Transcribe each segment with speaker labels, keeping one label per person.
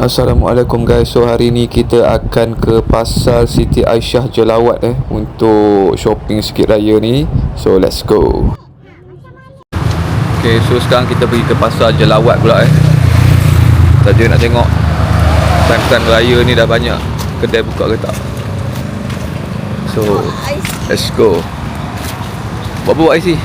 Speaker 1: Assalamualaikum guys. So hari ni kita akan ke pasar Siti Aisyah Jelawat untuk shopping sikit raya ni. So let's go. Okay, so sekarang kita pergi ke pasar Jelawat pula Tadi nak tengok time raya ni dah banyak kedai buka ke tak. So let's go. Buat IC.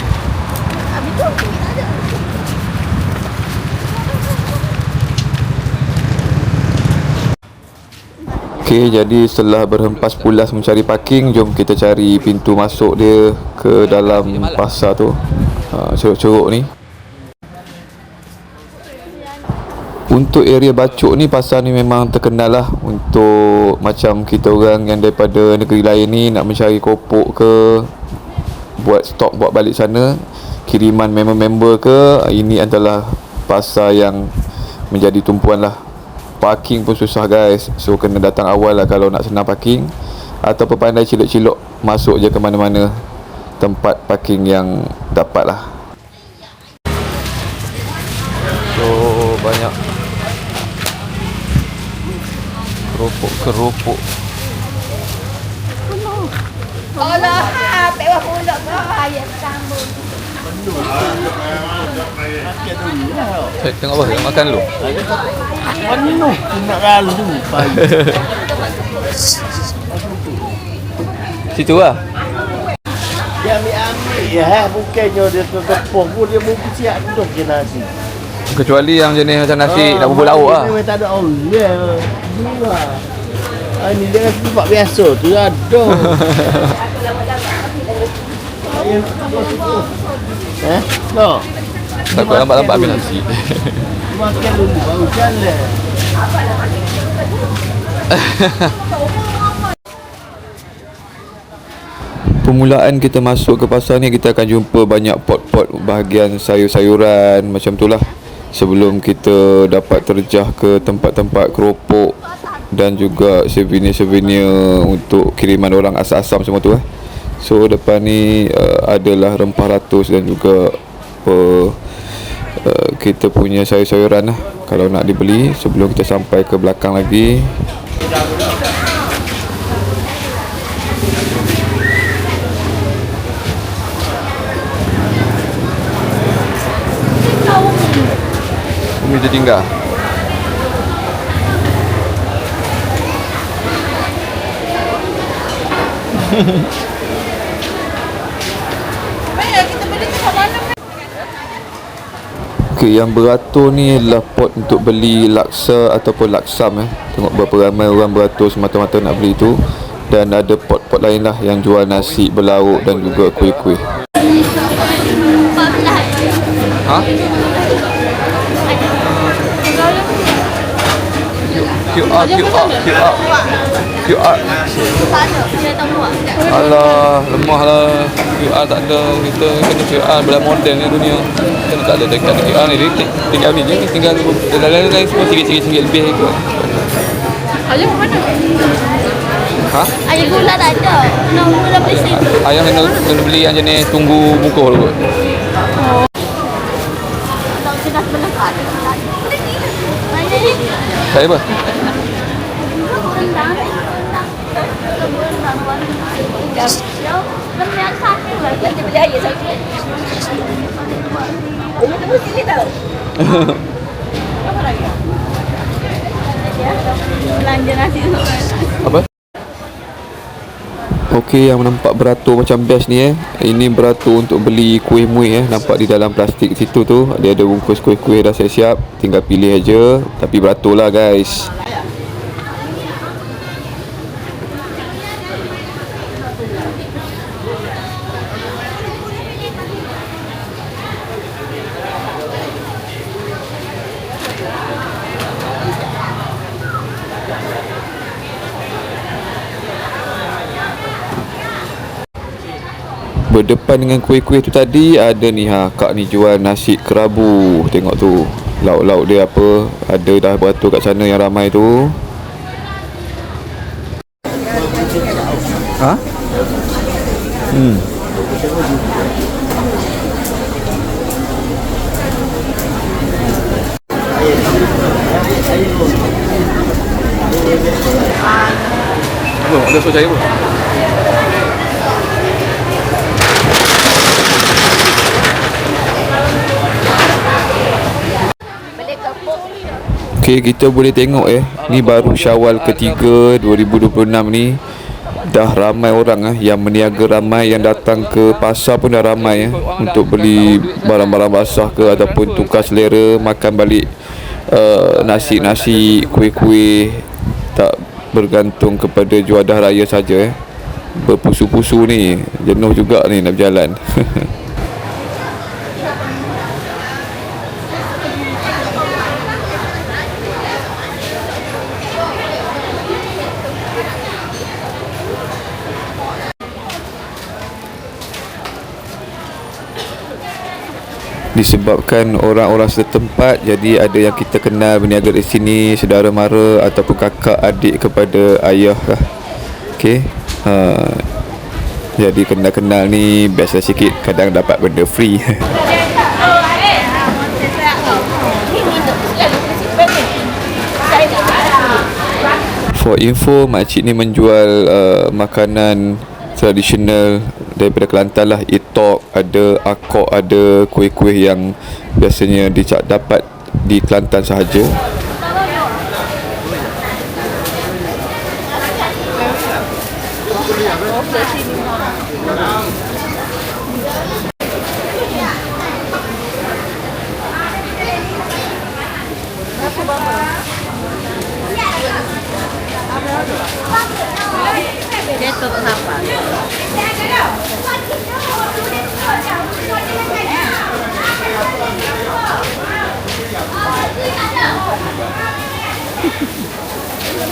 Speaker 1: Okay, jadi setelah berhempas pulas mencari parking, jom kita cari pintu masuk dia ke dalam pasar tu. Ceruk-ceruk ni. Untuk area Bacok ni, pasar ni memang terkenal lah untuk macam kita orang yang daripada negeri lain ni nak mencari kopok ke, buat stok buat balik sana, kiriman member-member ke, ini adalah pasar yang menjadi tumpuan lah. Parking pun susah guys, so kena datang awal lah kalau nak senang parking, atau pandai cilok-cilok masuk je ke mana-mana tempat parking yang dapat lah. So banyak keropok.
Speaker 2: Allah, pewa pulak ke ayat sambung.
Speaker 1: Tengok apa? Makan dulu.
Speaker 3: Penuh nak lalu pagi.
Speaker 1: Situ lah.
Speaker 3: Dia ambil ya, bukannya dia tertepung pun dia mungkin siap duduk je nasi.
Speaker 1: Kecuali yang jenis macam nasi dah bubur lauk lah.
Speaker 3: Dia tak ada oleh. Ini dia kasi tempat biasa tu ada. No.
Speaker 1: Takut lambat-lambat habis nasi.
Speaker 3: Makan dulu baru jalan.
Speaker 1: Permulaan kita masuk ke pasar ni, kita akan jumpa banyak pot-pot bahagian sayur-sayuran macam tu lah, sebelum kita dapat terjah ke tempat-tempat keropok dan juga souvenir-souvenir untuk kiriman orang asam-asam semua tu So depan ni adalah rempah ratus dan juga kita punya sayur-sayuran lah kalau nak dibeli sebelum kita sampai ke belakang lagi. Umi tertinggal. Okay, yang beratur ni adalah pot untuk beli laksa ataupun laksam Tengok berapa ramai orang beratur semata-mata nak beli tu. Dan ada pot-pot lain lah yang jual nasi berlauk dan juga kuih-kuih. Ha? QR. Alah, lemah lah. QR tak ada. Kita kena QR belah modern ni dunia. Kita tak ada dekat QR ni. Tinggal ni je. Tinggal lain-lain semua sikit-sikit lebih ke.
Speaker 2: Ayah mana?
Speaker 1: Ha?
Speaker 2: Ayah gula tak ada. Nak gula beli sini.
Speaker 1: Ayah kena beli yang jenis tunggu bukuh dulu.
Speaker 2: Tak sudah melengkap. Mana ni?
Speaker 1: Saya apa? Apa? Okey, yang nampak beratur macam best ni ini beratur untuk beli kuih muih nampak di dalam plastik situ tu. Dia ada bungkus kuih-kuih dah siap-siap, tinggal pilih aja. Tapi beratur lah guys. Berdepan dengan kuih-kuih tu tadi ada ni kak ni jual nasi kerabu. Tengok tu lauk-lauk dia apa, ada dah beratur kat sana yang ramai tu. Ha? apa? Ada suruh cari apa?
Speaker 2: Beli kepuk.
Speaker 1: Okay, kita boleh tengok ni baru Syawal ketiga 2026 ni. Dah ramai orang yang meniaga, ramai yang datang ke pasar pun dah ramai untuk beli barang-barang basah ke ataupun tukar selera, makan balik nasi-nasi, kuih-kuih, tak bergantung kepada juadah raya saja berpusu-pusu ni, jenuh juga ni nak berjalan. Disebabkan orang-orang setempat, jadi ada yang kita kenal berniaga di sini, saudara mara ataupun kakak adik kepada ayah lah. Okey. Jadi kenal-kenal ni biasa sikit, kadang dapat benda free. For info, makcik ni menjual makanan tradisional daripada Kelantan lah. Itok ada, akok ada, kuih-kuih yang biasanya dapat di Kelantan sahaja.
Speaker 2: Dia tu apa?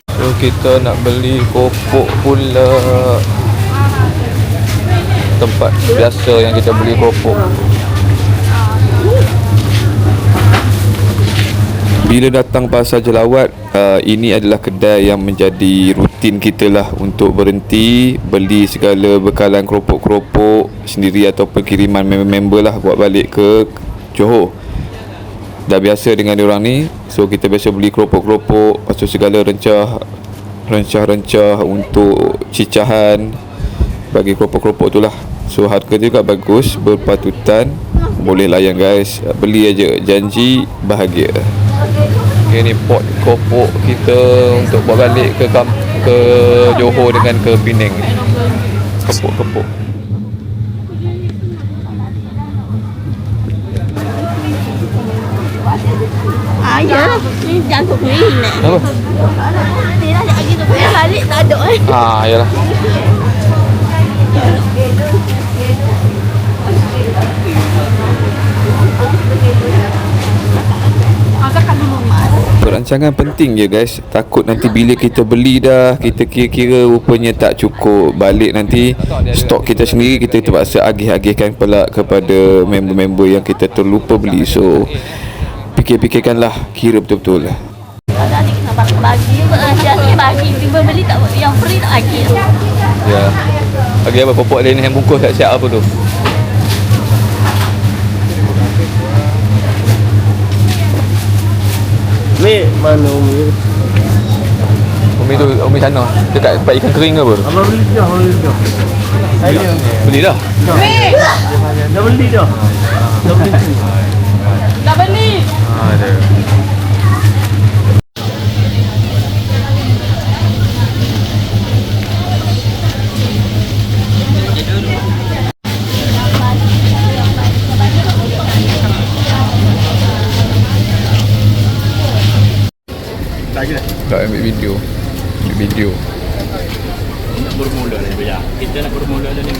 Speaker 1: So kita nak beli kopok pula. Tempat biasa yang kita beli kopok. Bila datang pasar Jelawat, ini adalah kedai yang menjadi rutin kita lah untuk berhenti beli segala bekalan keropok-keropok sendiri ataupun kiriman member-member lah buat balik ke Johor. Dah biasa dengan diorang ni, so kita biasa beli keropok-keropok, lepas tu segala rencah untuk cicahan bagi keropok-keropok tu lah. So harga juga bagus, berpatutan, boleh layan guys. Beli aja, janji bahagia. Okay, ni pot kopok kita untuk bawa balik ke Johor dengan ke Penang. Kepuk-kepuk.
Speaker 2: Ayah, ni jangan kuih ni.
Speaker 1: Apa?
Speaker 2: Ni dah lagi tu kuih balik tak ada
Speaker 1: Yalah. Perancangan penting je guys. Takut nanti bila kita beli dah, kita kira-kira rupanya tak cukup, balik nanti stok kita sendiri, kita terpaksa agih-agihkan pula kepada member-member yang kita terlupa beli. So fikir-fikirkanlah, kira betul-betul lah.
Speaker 2: Ada ni kena bagi juga asyik ni bagi tiba beli tak yang free tak bagi.
Speaker 1: Ya. Bagi apa kopok lain yang bungkus tak siap apa tu?
Speaker 3: Ni mana Umi?
Speaker 1: Umi tu, Umi sana dekat tempat ikan kering ke apa tu?
Speaker 3: Abang beli dah, Saya
Speaker 1: Beli dah?
Speaker 3: dah beli dah. Dah beli.
Speaker 2: Dah beli.
Speaker 1: Ada. Tak ambil video. Ambil video.
Speaker 3: Nak bermula ni bayar. Kita nak bermula dah ni.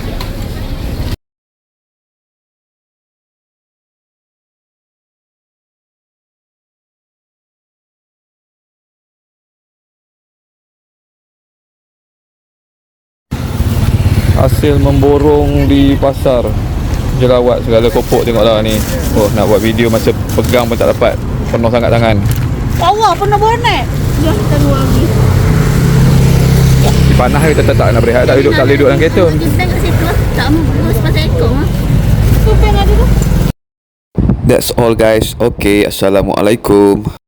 Speaker 1: Hasil memborong di pasar Jelawat, segala kopok tengoklah ni. Oh, nak buat video masa pegang pun tak dapat, penuh sangat tangan.
Speaker 2: Power pun nak bonek. Dah kita dua lagi.
Speaker 1: Di panas kita tak nak berehat, tak boleh duduk dalam kereta.
Speaker 2: Kita kat situ tak mau pasal ekor. Tu peng ada tu.
Speaker 1: That's all guys. Okay, Assalamualaikum.